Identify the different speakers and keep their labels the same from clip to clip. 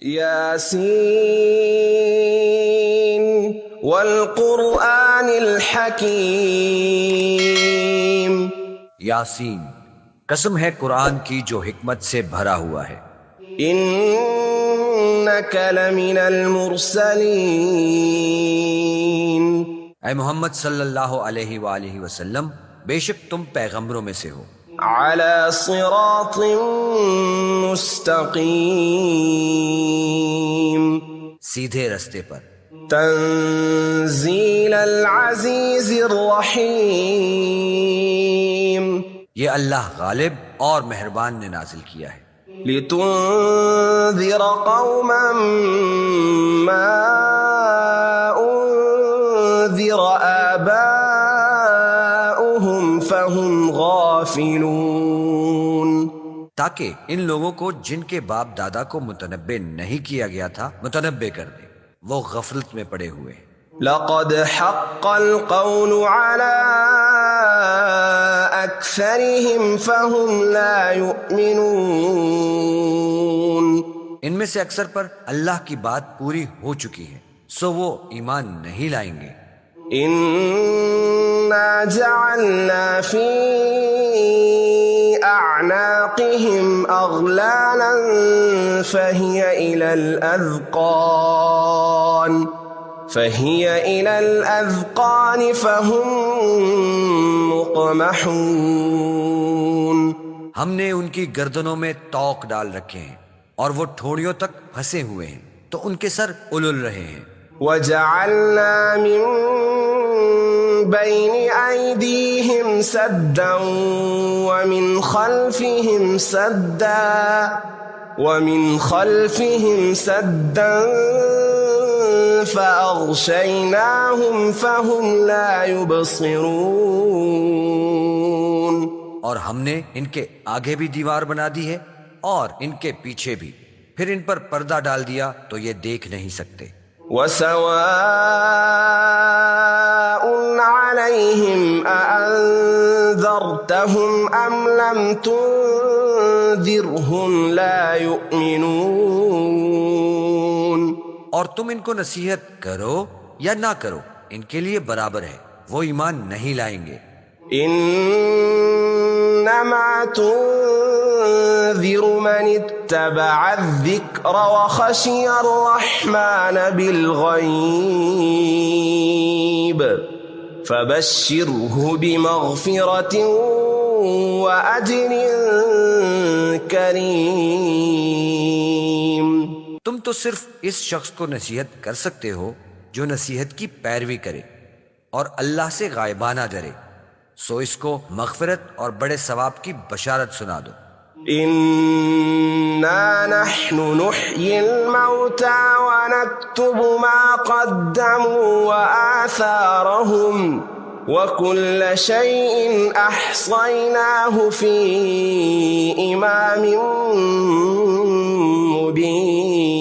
Speaker 1: یاسین والقرآن الحکیم،
Speaker 2: یاسین، قسم ہے قرآن کی جو حکمت سے بھرا ہوا ہے۔
Speaker 1: انک لمن المرسلین،
Speaker 2: اے محمد صلی اللہ علیہ وآلہ وسلم، بے شک تم پیغمبروں میں سے ہو،
Speaker 1: علی صراط مستقیم،
Speaker 2: سیدھے رستے پر،
Speaker 1: تنزیل العزیز الرحیم،
Speaker 2: یہ اللہ غالب اور مہربان نے نازل کیا ہے،
Speaker 1: لتنذر قوما ما انذر آباؤهم فهم غافلون،
Speaker 2: تاکہ ان لوگوں کو جن کے باپ دادا کو متنبع نہیں کیا گیا تھا متنبع کر دے، وہ غفلت میں پڑے ہوئے ہیں۔
Speaker 1: لقد حق القول على اکثرهم فهم لا يؤمنون،
Speaker 2: ان میں سے اکثر پر اللہ کی بات پوری ہو چکی ہے، سو وہ ایمان نہیں لائیں گے۔
Speaker 1: انا جعلنا في اعناقهم اغلالا فهي الى الاذقان فهم مقمحون،
Speaker 2: ہم نے ان کی گردنوں میں توق ڈال رکھے ہیں اور وہ ٹھوڑیوں تک پھنسے ہوئے ہیں تو ان کے سر الل رہے ہیں۔
Speaker 1: وجعلنا من بين أيديهم سدا ومن خلفهم سدا فأغشيناهم فهم لا يبصرون،
Speaker 2: اور ہم نے ان کے آگے بھی دیوار بنا دی ہے اور ان کے پیچھے بھی، پھر ان پر پردہ ڈال دیا تو یہ دیکھ نہیں سکتے۔
Speaker 1: وسواء عليهم أأنذرتهم أم لم تنذرهم لا يؤمنون،
Speaker 2: اور تم ان کو نصیحت کرو یا نہ کرو، ان کے لیے برابر ہے، وہ ایمان نہیں لائیں گے۔
Speaker 1: انما تنذر من اتبع الذکر وخشی الرحمن بالغیب فبشره بمغفرة واجر کریم،
Speaker 2: تم تو صرف اس شخص کو نصیحت کر سکتے ہو جو نصیحت کی پیروی کرے اور اللہ سے غائبانہ ڈرے، سو اس کو مغفرت اور بڑے ثواب کی بشارت سنا دو۔
Speaker 1: انا نحن نحيي الموتى ونكتب ما قدموا وآثارهم وكل شيء احصيناه في امام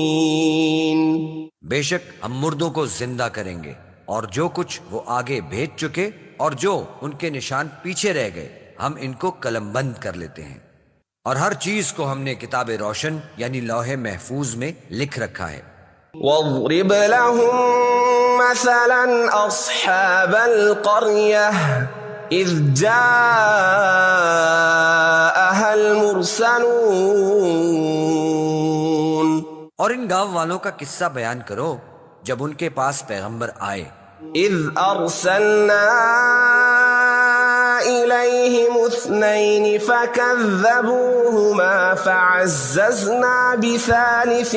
Speaker 1: مبين،
Speaker 2: بے شک ہم مردوں کو زندہ کریں گے اور جو کچھ وہ آگے بھیج چکے اور جو ان کے نشان پیچھے رہ گئے ہم ان کو قلم بند کر لیتے ہیں، اور ہر چیز کو ہم نے کتاب روشن یعنی لوح محفوظ میں لکھ رکھا ہے۔
Speaker 1: واضرب لهم مثلا اصحاب القرية اذ جاءها المرسلون،
Speaker 2: اور ان گاؤں والوں کا قصہ بیان کرو جب ان کے پاس پیغمبر آئے۔
Speaker 1: اذ ارسلنا إليهم 2 فكذبوهما فعززنا بثالث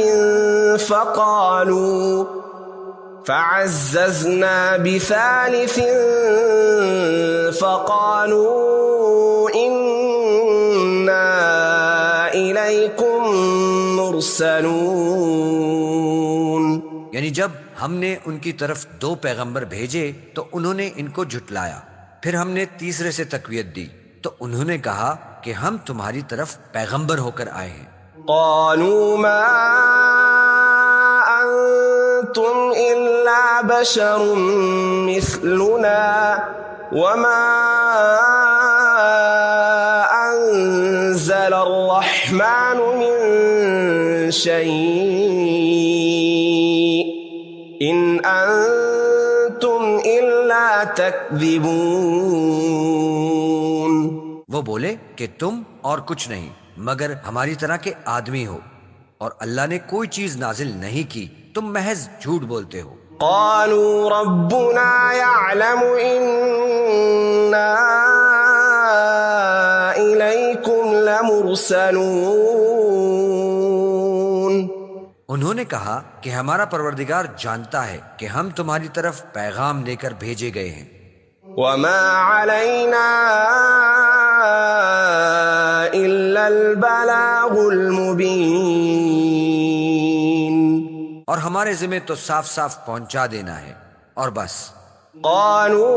Speaker 1: فقالوا إنا إليكم مرسلون،
Speaker 2: یعنی جب ہم نے ان کی طرف 2 پیغمبر بھیجے تو انہوں نے ان کو جھٹلایا، پھر ہم نے تیسرے سے تقویت دی تو انہوں نے کہا کہ ہم تمہاری طرف پیغمبر ہو کر آئے ہیں۔
Speaker 1: قالوا ما انتم الا بشر مثلنا وما انزل الرحمن من شيء إن أنتم إلا تكذبون.
Speaker 2: وہ بولے کہ تم اور کچھ نہیں مگر ہماری طرح کے آدمی ہو، اور اللہ نے کوئی چیز نازل نہیں کی، تم محض جھوٹ بولتے ہو.
Speaker 1: قالوا ربنا يعلم إنا إليكم لمرسلون.
Speaker 2: انہوں نے کہا کہ ہمارا پروردگار جانتا ہے کہ ہم تمہاری طرف پیغام لے کر بھیجے گئے ہیں.
Speaker 1: وما علينا إلا البلاغ المبين.
Speaker 2: اور ہمارے ذمہ تو صاف صاف پہنچا دینا ہے اور بس.
Speaker 1: قالوا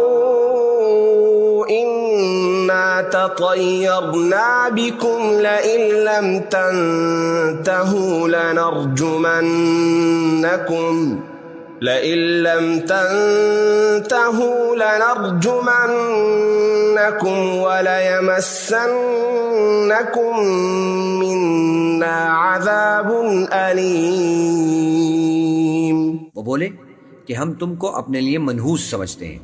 Speaker 1: إنا تطيرنا بكم لئن لم تنتهوا لنرجمنكم وليمسنكم منا عذاب أليم.
Speaker 3: وہ بولے کہ ہم تم کو اپنے لیے منحوس سمجھتے ہیں،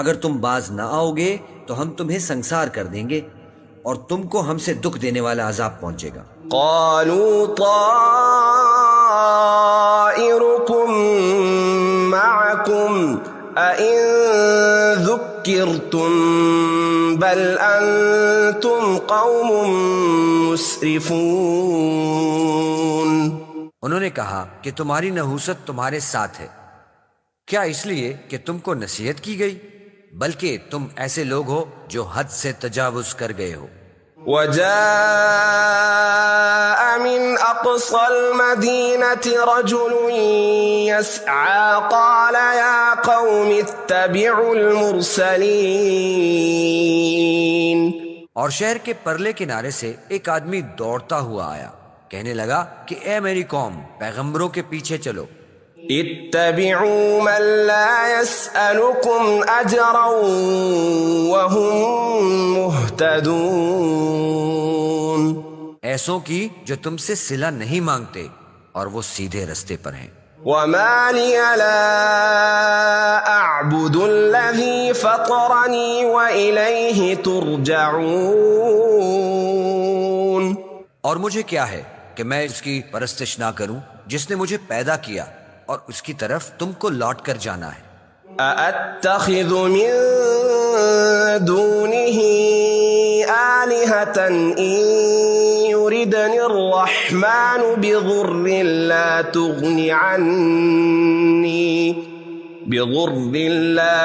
Speaker 3: اگر تم باز نہ آؤ گے تو ہم تمہیں سنسار کر دیں گے اور تم کو ہم سے دکھ دینے والا عذاب پہنچے گا.
Speaker 1: قالوا طائركم معكم أئن ذكرتم بل أنتم قوم مسرفون.
Speaker 2: انہوں نے کہا کہ تمہاری نحوست تمہارے ساتھ ہے، کیا اس لیے کہ تم کو نصیحت کی گئی؟ بلکہ تم ایسے لوگ ہو جو حد سے تجاوز کر گئے ہو.
Speaker 1: وجاء من أقصى المدينة رجل يسعى قال يا قوم اتبعوا المرسلين.
Speaker 2: اور شہر کے پرلے کنارے سے ایک آدمی دوڑتا ہوا آیا، کہنے لگا کہ اے میری قوم، پیغمبروں کے پیچھے چلو.
Speaker 1: اتبعوا من لا يسألكم أجرا وهم مهتدون.
Speaker 2: ایسوں کی جو تم سے صلہ نہیں مانگتے اور وہ سیدھے رستے پر ہیں.
Speaker 1: وما لي لا أعبد الذي فطرني وإليه ترجعون.
Speaker 2: اور مجھے کیا ہے کہ میں اس کی پرستش نہ کروں جس نے مجھے پیدا کیا، اور اس کی طرف تم کو لوٹ کر جانا ہے.
Speaker 1: أأتخذ من دونه آلهة إن يردني الرحمن بضر لا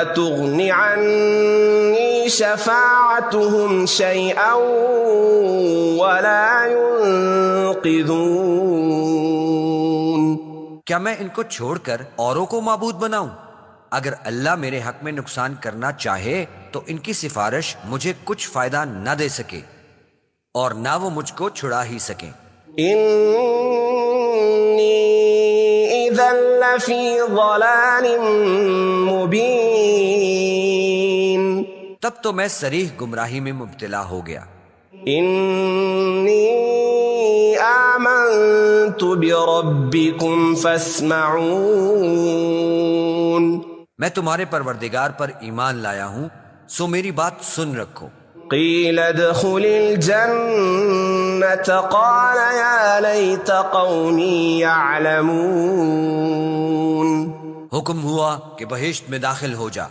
Speaker 1: تغن عني شفاعتهم شيئا ولا ينقذون.
Speaker 2: کیا میں ان کو چھوڑ کر اوروں کو معبود بناؤں؟ اگر اللہ میرے حق میں نقصان کرنا چاہے تو ان کی سفارش مجھے کچھ فائدہ نہ دے سکے اور نہ وہ مجھ کو چھڑا ہی سکیں.
Speaker 1: إني إذا لفي ضلال مبين.
Speaker 2: تب تو میں صریح گمراہی میں مبتلا ہو گیا.
Speaker 1: إني آمنت بربكم فاسمعون.
Speaker 2: میں تمہارے پروردگار پر ایمان لایا ہوں، سو میری بات سن رکھو.
Speaker 1: قيل ادخل الجنة قال يا ليت قومي يعلمون.
Speaker 2: حکم ہوا کہ بہشت میں داخل ہو جا،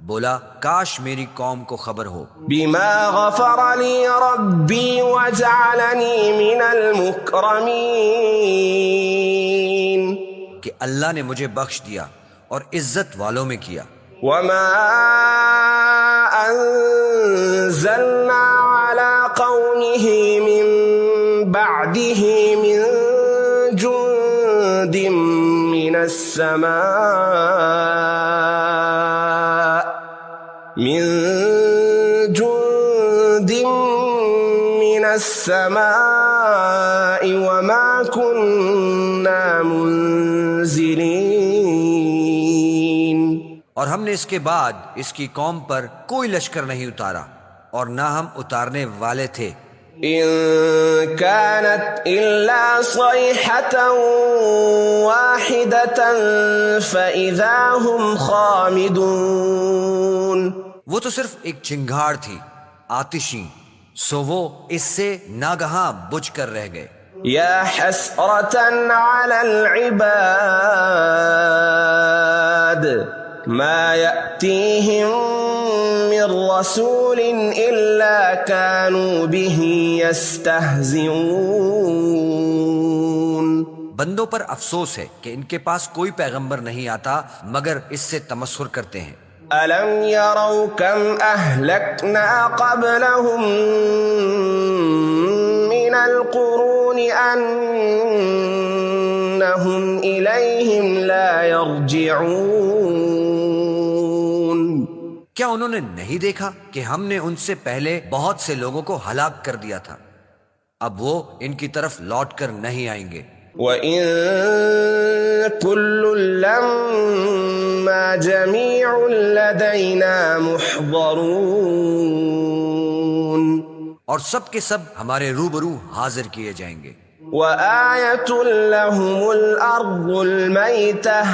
Speaker 2: بولا کاش میری قوم کو خبر ہو.
Speaker 1: بما غفر لي ربي وجعلني من المكرمين.
Speaker 2: کہ اللہ نے مجھے بخش دیا اور عزت والوں میں کیا.
Speaker 1: وما أنزلنا على قومه من بعده من جند من السماء وما كنا منزلين.
Speaker 2: اور ہم نے اس کے بعد اس کی قوم پر کوئی لشکر نہیں اتارا اور نہ ہم اتارنے والے تھے.
Speaker 1: إن كانت إلا صيحة واحدة فإذا هم خامدون.
Speaker 2: وہ تو صرف ایک چنگھاڑ تھی آتشی، سو وہ اس سے ناگہاں بجھ کر رہ گئے.
Speaker 1: يا حسرة على العباد ما يأتيهم من رسول إلا كانوا به يستهزئون.
Speaker 2: بندوں پر افسوس ہے کہ ان کے پاس کوئی پیغمبر نہیں آتا مگر اس سے تمسخر کرتے ہیں.
Speaker 1: ألم يروا كم أهلكنا قبلهم من القرون أنهم إليهم لا يرجعون.
Speaker 2: کیا انہوں نے نہیں دیکھا کہ ہم نے ان سے پہلے بہت سے لوگوں کو ہلاک کر دیا تھا، اب وہ ان کی طرف لوٹ کر نہیں آئیں گے.
Speaker 1: وَإِن كُلٌّ لَّمَّا جَمِيعٌ لَّدَيْنَا مُحْضَرُونَ.
Speaker 2: اور سب کے سب ہمارے روبرو حاضر کیے جائیں گے.
Speaker 1: وَآيَةٌ لَّهُمُ الْأَرْضُ الْمَيْتَةُ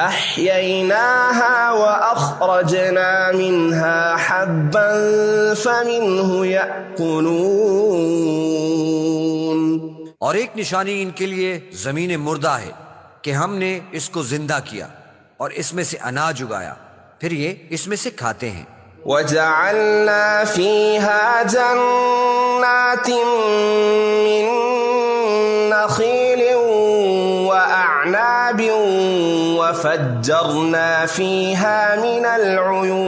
Speaker 1: أَحْيَيْنَاهَا وَأَخْرَجْنَا مِنْهَا حَبًّا فَمِنْهُ يَأْكُلُونَ.
Speaker 2: اور ایک نشانی ان کے لیے زمین مردہ ہے کہ ہم نے اس کو زندہ کیا اور اس میں سے اناج اگایا، پھر یہ اس میں سے کھاتے ہیں.
Speaker 1: وَجَعَلْنَا فِيهَا جَنَّاتٍ مِّن نَّخِيلٍ وَأَعْنَابٍ وَفَجَّرْنَا فِيهَا مِنَ الْعُيُونِ.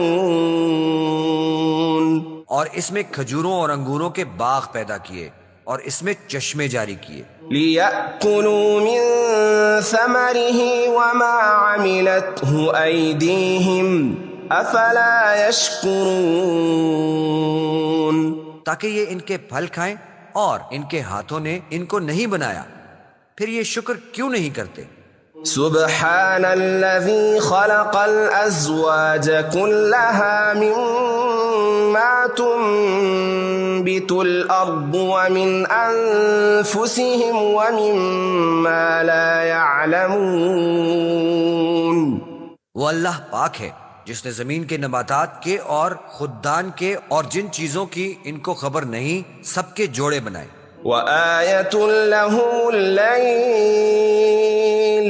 Speaker 2: اور اس میں کھجوروں اور انگوروں کے باغ پیدا کیے اور اس میں چشمے جاری کیے.
Speaker 1: لِيَأْكُلُوا مِن ثَمَرِهِ وَمَا عَمِلَتْهُ أَيْدِيهِمْ أَفَلَا يَشْكُرُونَ.
Speaker 2: تاکہ یہ ان کے پھل کھائیں اور ان کے ہاتھوں نے ان کو نہیں بنایا، پھر یہ شکر کیوں نہیں کرتے؟
Speaker 1: سبحان الذي خلق الأزواج كلها مما تنبت الأرض ومن أنفسهم ومما لا يعلمون.
Speaker 2: وہ اللہ پاک ہے جس نے زمین کے نباتات کے اور خوددان کے اور جن چیزوں کی ان کو خبر نہیں سب کے جوڑے بنائے.
Speaker 1: وآية لهم الليل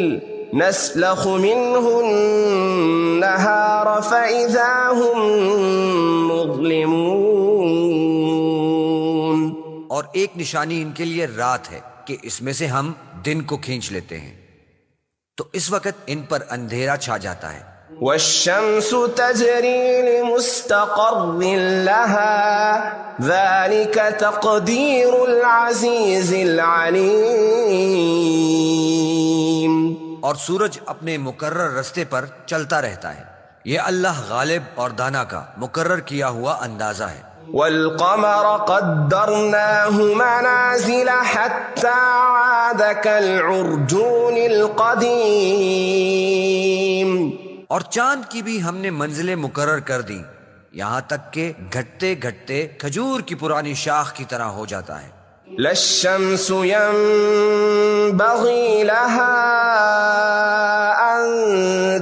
Speaker 1: نسلخ منه النهار فإذا هم مظلمون.
Speaker 2: اور ایک نشانی ان کے لیے رات ہے کہ اس میں سے ہم دن کو کھینچ لیتے ہیں تو اس وقت ان پر اندھیرا چھا جاتا ہے.
Speaker 1: والشمس تجري لمستقر لها ذلك تقدير العزيز العليم.
Speaker 2: اور سورج اپنے مقرر رستے پر چلتا رہتا ہے، یہ اللہ غالب اور دانا کا مقرر کیا ہوا اندازہ ہے.
Speaker 1: والقمر قدرناه منازل حتى عاد كالعرجون القديم.
Speaker 2: اور چاند کی بھی ہم نے منزلیں مقرر کر دیں یہاں تک کہ گھٹتے گھٹتے کھجور کی پرانی شاخ کی طرح ہو جاتا ہے.
Speaker 1: لا الشمس ينبغي لها أن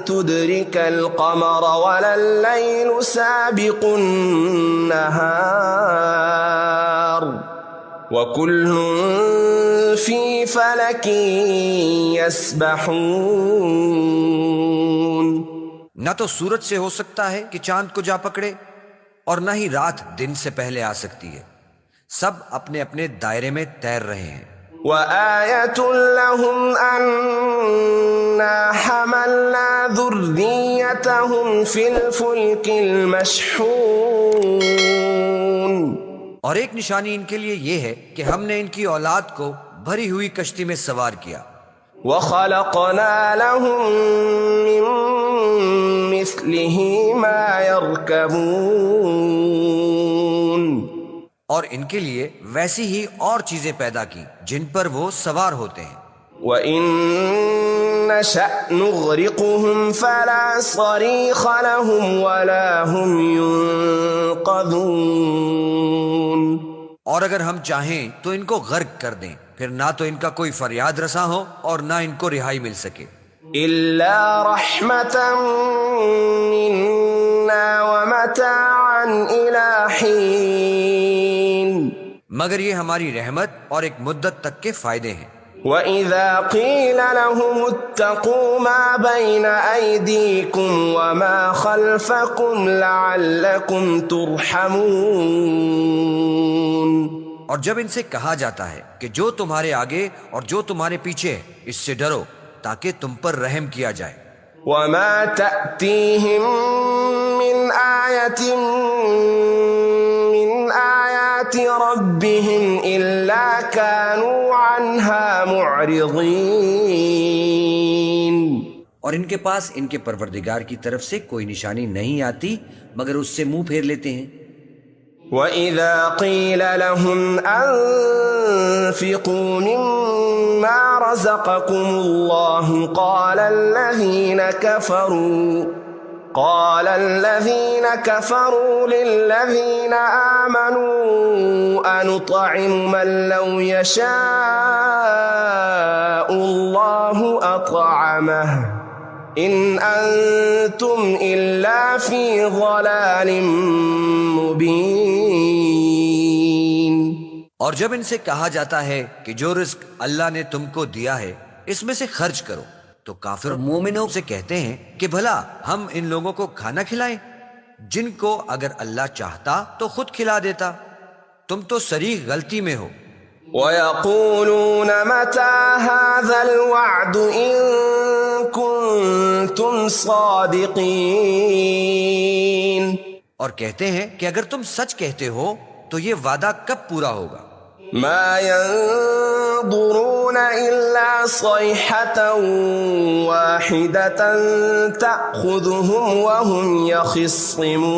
Speaker 1: تدرك القمر ولا الليل سابق النهار وكل في فلك يسبحون.
Speaker 2: نہ تو سورج سے ہو سکتا ہے کہ چاند کو جا پکڑے اور نہ ہی رات دن سے پہلے آ سکتی ہے، سب اپنے اپنے دائرے میں تیر رہے ہیں.
Speaker 1: وآية لهم أنا حملنا ذريتهم في الفلك المشحون.
Speaker 2: اور ایک نشانی ان کے لیے یہ ہے کہ ہم نے ان کی اولاد کو بھری ہوئی کشتی میں سوار کیا.
Speaker 1: وخلقنا لهم من مثله ما يركبون.
Speaker 2: اور ان کے لیے ویسی ہی اور چیزیں پیدا کی جن پر وہ سوار ہوتے ہیں.
Speaker 1: وَإِن نَّشَأْ نُغْرِقْهُمْ فَلَا صَرِيخَ لَهُمْ وَلَا هُمْ يُنقَذُونَ.
Speaker 2: اور اگر ہم چاہیں تو ان کو غرق کر دیں، پھر نہ تو ان کا کوئی فریاد رساں ہو اور نہ ان کو رہائی مل سکے۔
Speaker 1: إلا رحمة منا ومتاعا إلى حين
Speaker 2: مگر یہ ہماری رحمت اور ایک مدت تک کے فائدے ہیں۔
Speaker 1: وَإِذَا قِيلَ لَهُمُ اتَّقُوا مَا بَيْنَ أَيْدِيكُمْ وَمَا خَلْفَكُمْ لَعَلَّكُمْ تُرْحَمُونَ،
Speaker 2: اور جب ان سے کہا جاتا ہے کہ جو تمہارے آگے اور جو تمہارے پیچھے ہے اس سے ڈرو تاکہ تم پر رحم کیا جائے۔
Speaker 1: وَمَا تَأْتِيهِم مِّنْ آيَةٍ مِّنْ آيَاتِ رَبِّهِمْ إِلَّا كَانُوا عَنْهَا مُعْرِضِينَ،
Speaker 3: اور ان کے پاس ان کے پروردگار کی طرف سے کوئی نشانی نہیں آتی مگر اس سے منہ پھیر لیتے ہیں۔
Speaker 1: وَإِذَا قِيلَ لَهُمْ أَنفِقُوا مِمَّا رَزَقَكُمُ اللَّهُ قَالَ الَّذِينَ كَفَرُوا لِلَّذِينَ آمَنُوا أَنُطْعِمُ مَن لَّوْ يَشَاءُ اللَّهُ أَطْعَمَهُ إِنْ أَنتُمْ إِلَّا فِي ضَلَالٍ مُبِينٍ۔
Speaker 2: اور جب ان سے کہا جاتا ہے کہ جو رزق اللہ نے تم کو دیا ہے اس میں سے خرچ کرو، تو کافر مومنوں سے کہتے ہیں کہ بھلا ہم ان لوگوں کو کھانا کھلائیں جن کو اگر اللہ چاہتا تو خود کھلا دیتا، تم تو صریح غلطی میں ہو۔
Speaker 1: وَيَقُولُونَ مَتَى هَذَا الْوَعْدُ إِن كُنتُمْ صَادِقِينَ،
Speaker 2: اور کہتے ہیں کہ اگر تم سچ کہتے ہو تو یہ وعدہ کب پورا ہوگا؟
Speaker 1: مَا يَنظُرُونَ إِلَّا صَيْحَةً وَاحِدَةً تَأْخُذُهُمْ وَهُمْ يَخِصِّمُونَ۔